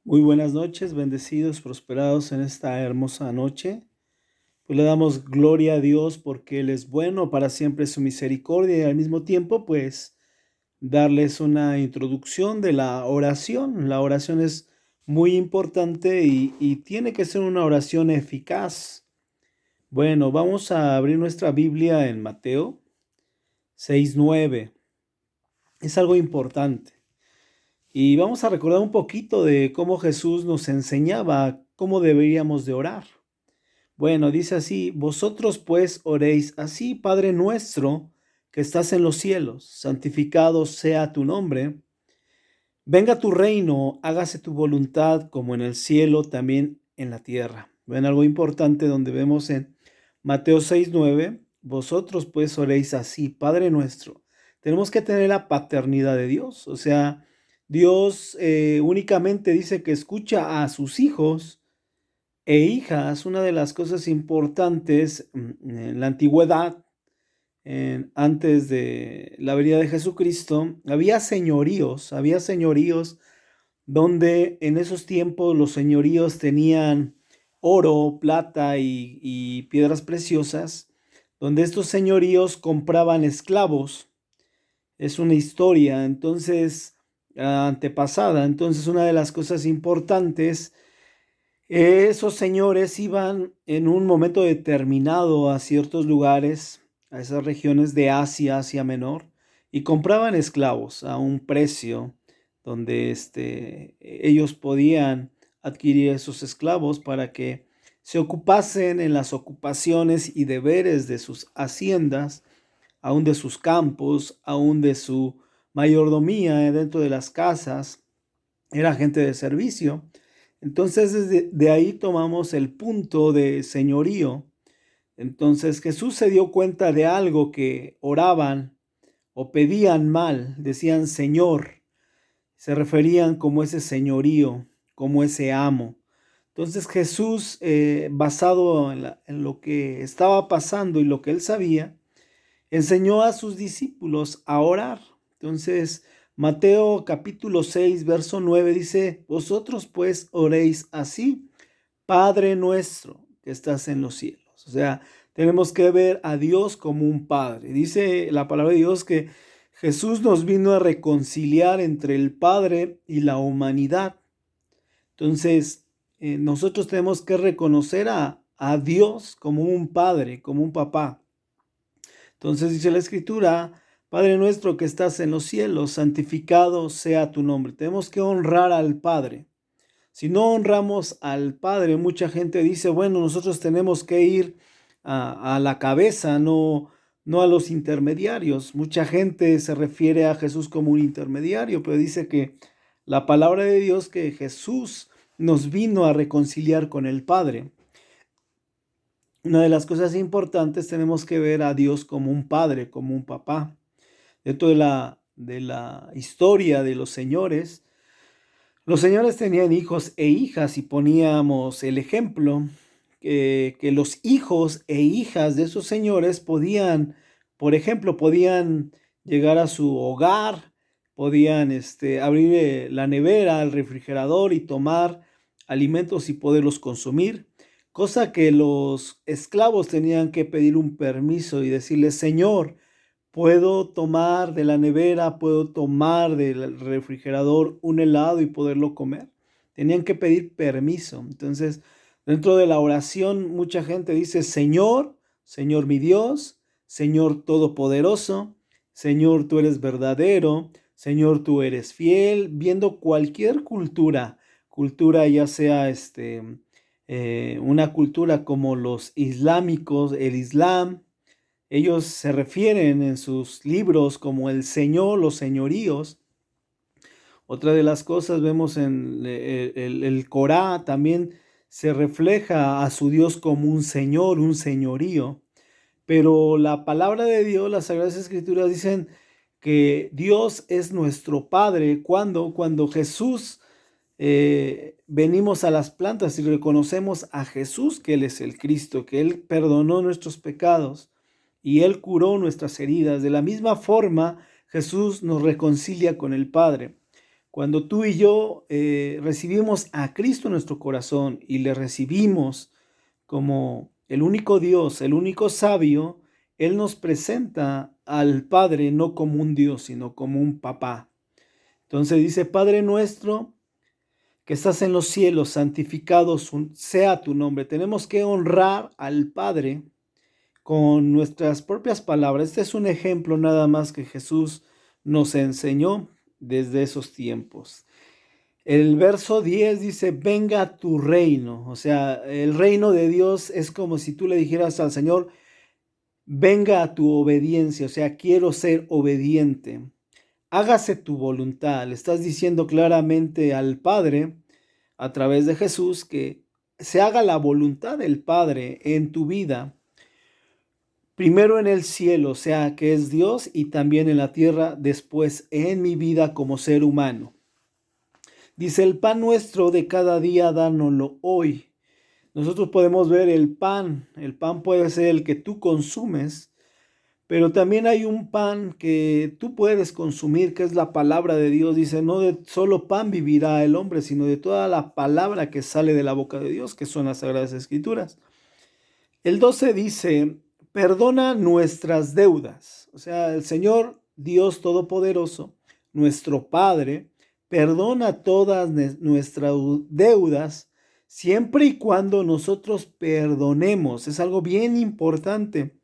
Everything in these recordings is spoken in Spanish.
Muy buenas noches, bendecidos, prosperados en esta hermosa noche. Pues le damos gloria a Dios porque Él es bueno, para siempre es su misericordia y al mismo tiempo, pues, darles una introducción de la oración. La oración es muy importante y tiene que ser una oración eficaz. Bueno, vamos a abrir nuestra Biblia en Mateo 6:9. Es algo importante. Y vamos a recordar un poquito de cómo Jesús nos enseñaba cómo deberíamos de orar. Bueno, dice así: vosotros pues oréis así: Padre nuestro que estás en los cielos, santificado sea tu nombre, venga tu reino, hágase tu voluntad como en el cielo, también en la tierra. Ven algo importante donde vemos en Mateo 6:9, vosotros pues oréis así: Padre nuestro. Tenemos que tener la paternidad de Dios, o sea, Dios únicamente dice que escucha a sus hijos e hijas. Una de las cosas importantes en la antigüedad, antes de la venida de Jesucristo, había señoríos donde en esos tiempos los señoríos tenían oro, plata y piedras preciosas, donde estos señoríos compraban esclavos. Es una historia, entonces, antepasada. Entonces, una de las cosas importantes, esos señores iban en un momento determinado a ciertos lugares, a esas regiones de Asia, Asia Menor, y compraban esclavos a un precio donde ellos podían adquirir esos esclavos para que se ocupasen en las ocupaciones y deberes de sus haciendas, aún de sus campos, aún de su mayordomía dentro de las casas. Era gente de servicio. Entonces, desde de ahí tomamos el punto de señorío. Entonces, Jesús se dio cuenta de algo: que oraban o pedían mal, decían Señor, se referían como ese señorío, como ese amo. Entonces Jesús, basado en lo que estaba pasando y lo que él sabía, enseñó a sus discípulos a orar. Entonces, Mateo capítulo 6, verso 9 dice: vosotros pues oréis así: Padre nuestro que estás en los cielos. O sea, tenemos que ver a Dios como un padre. Dice la palabra de Dios que Jesús nos vino a reconciliar entre el Padre y la humanidad. Entonces, nosotros tenemos que reconocer a Dios como un padre, como un papá. Entonces dice la Escritura: Padre nuestro que estás en los cielos, santificado sea tu nombre. Tenemos que honrar al Padre. Si no honramos al Padre, mucha gente dice, bueno, nosotros tenemos que ir a la cabeza, no a los intermediarios. Mucha gente se refiere a Jesús como un intermediario, pero dice que la palabra de Dios, que Jesús nos vino a reconciliar con el Padre. Una de las cosas importantes, tenemos que ver a Dios como un padre, como un papá. Dentro de la historia de los señores tenían hijos e hijas, y poníamos el ejemplo que los hijos e hijas de esos señores podían, por ejemplo, podían llegar a su hogar, podían abrir la nevera, el refrigerador y tomar alimentos y poderlos consumir, cosa que los esclavos tenían que pedir un permiso y decirle: Señor, puedo tomar de la nevera, puedo tomar del refrigerador un helado y poderlo comer. Tenían que pedir permiso. Entonces, dentro de la oración, mucha gente dice: Señor, Señor mi Dios, Señor todopoderoso, Señor tú eres verdadero, Señor tú eres fiel, viendo cualquier cultura ya sea una cultura como los islámicos, el Islam. Ellos se refieren en sus libros como el Señor, los señoríos. Otra de las cosas, vemos en el Corán, también se refleja a su Dios como un señor, un señorío. Pero la palabra de Dios, las Sagradas Escrituras dicen que Dios es nuestro Padre cuando Jesús, venimos a las plantas y reconocemos a Jesús, que Él es el Cristo, que Él perdonó nuestros pecados y Él curó nuestras heridas. De la misma forma, Jesús nos reconcilia con el Padre. Cuando tú y yo recibimos a Cristo en nuestro corazón y le recibimos como el único Dios, el único sabio, Él nos presenta al Padre no como un Dios, sino como un papá. Entonces dice, Padre nuestro que estás en los cielos, santificado sea tu nombre. Tenemos que honrar al Padre con nuestras propias palabras. Este es un ejemplo nada más que Jesús nos enseñó desde esos tiempos. El verso 10 dice, venga tu reino. O sea, el reino de Dios es como si tú le dijeras al Señor, venga a tu obediencia. O sea, quiero ser obediente. Hágase tu voluntad. Le estás diciendo claramente al Padre, a través de Jesús, que se haga la voluntad del Padre en tu vida. Primero en el cielo, o sea, que es Dios, y también en la tierra, después en mi vida como ser humano. Dice, el pan nuestro de cada día, dánoslo hoy. Nosotros podemos ver el pan puede ser el que tú consumes, pero también hay un pan que tú puedes consumir, que es la palabra de Dios. Dice, no de solo pan vivirá el hombre, sino de toda la palabra que sale de la boca de Dios, que son las Sagradas Escrituras. El 12 dice, perdona nuestras deudas. O sea, el Señor Dios Todopoderoso, nuestro Padre, perdona todas nuestras deudas siempre y cuando nosotros perdonemos. Es algo bien importante.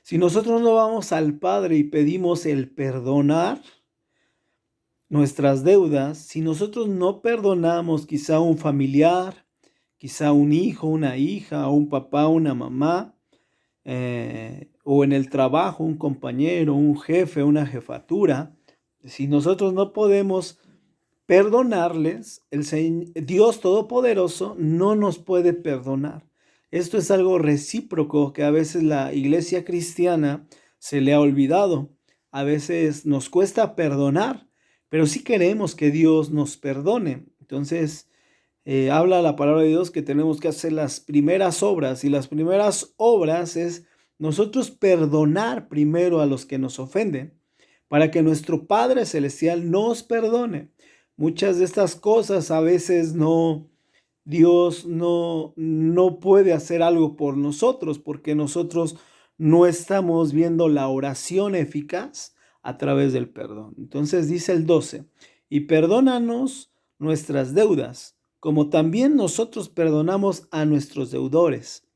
Si nosotros no vamos al Padre y pedimos el perdonar nuestras deudas, si nosotros no perdonamos quizá a un familiar, quizá un hijo, una hija, un papá, una mamá, o en el trabajo, un compañero, un jefe, una jefatura, si nosotros no podemos perdonarles, Dios Todopoderoso no nos puede perdonar. Esto es algo recíproco que a veces la iglesia cristiana se le ha olvidado. A veces nos cuesta perdonar, pero sí queremos que Dios nos perdone. Entonces, habla la palabra de Dios que tenemos que hacer las primeras obras, y las primeras obras es nosotros perdonar primero a los que nos ofenden, para que nuestro Padre Celestial nos perdone. Muchas de estas cosas a veces Dios no puede hacer algo por nosotros, porque nosotros no estamos viendo la oración eficaz a través del perdón. Entonces dice el 12, y perdónanos nuestras deudas, como también nosotros perdonamos a nuestros deudores.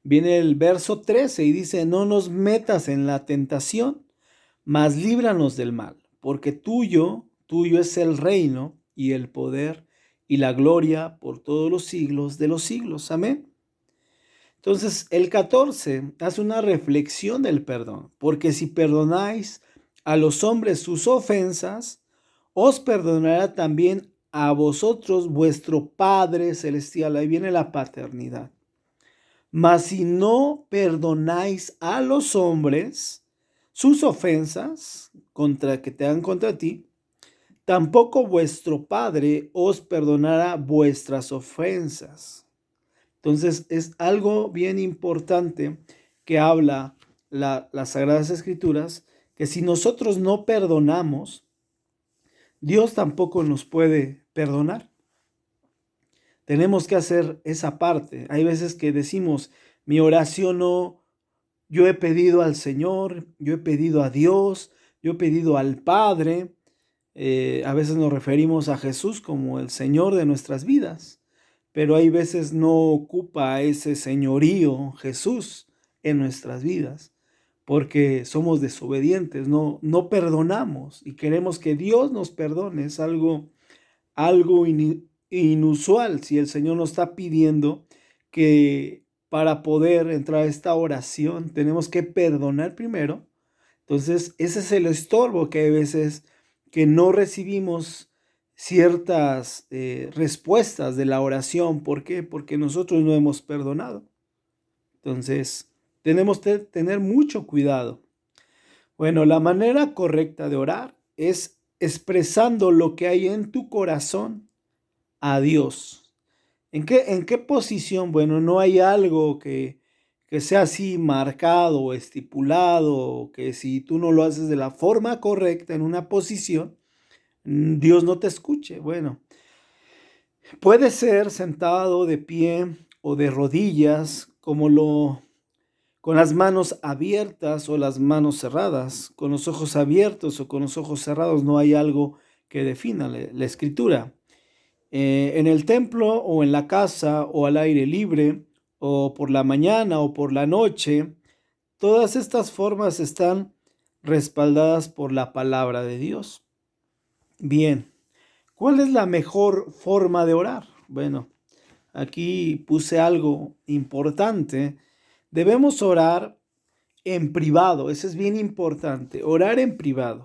Viene el verso 13 y dice, no nos metas en la tentación, mas líbranos del mal, porque tuyo es el reino y el poder y la gloria por todos los siglos de los siglos. Amén. Entonces, el 14 hace una reflexión del perdón, porque si perdonáis a los hombres sus ofensas, os perdonará también a vosotros vuestro Padre Celestial. Ahí viene la paternidad. Mas si no perdonáis a los hombres sus ofensas que te hagan contra ti, tampoco vuestro Padre os perdonará vuestras ofensas. Entonces es algo bien importante que habla las Sagradas Escrituras, que si nosotros no perdonamos, Dios tampoco nos puede perdonar. Tenemos que hacer esa parte. Hay veces que decimos, mi oración no, yo he pedido al Señor, yo he pedido a Dios, yo he pedido al Padre. A veces nos referimos a Jesús como el Señor de nuestras vidas, pero hay veces no ocupa ese señorío Jesús en nuestras vidas, porque somos desobedientes, no perdonamos y queremos que Dios nos perdone. Es algo inusual si el Señor nos está pidiendo que para poder entrar a esta oración tenemos que perdonar primero. Entonces, ese es el estorbo que hay veces que no recibimos ciertas respuestas de la oración. ¿Por qué? Porque nosotros no hemos perdonado. Entonces, tenemos que tener mucho cuidado. Bueno, la manera correcta de orar es expresando lo que hay en tu corazón a Dios. ¿En qué posición? Bueno, no hay algo que sea así marcado o estipulado, que si tú no lo haces de la forma correcta en una posición, Dios no te escuche. Bueno, puede ser sentado de pie o de rodillas, con las manos abiertas o las manos cerradas, con los ojos abiertos o con los ojos cerrados. No hay algo que defina la escritura. En el templo o en la casa o al aire libre o por la mañana o por la noche, todas estas formas están respaldadas por la palabra de Dios. Bien, ¿cuál es la mejor forma de orar? Bueno, aquí puse algo importante. Debemos orar en privado, eso es bien importante, orar en privado.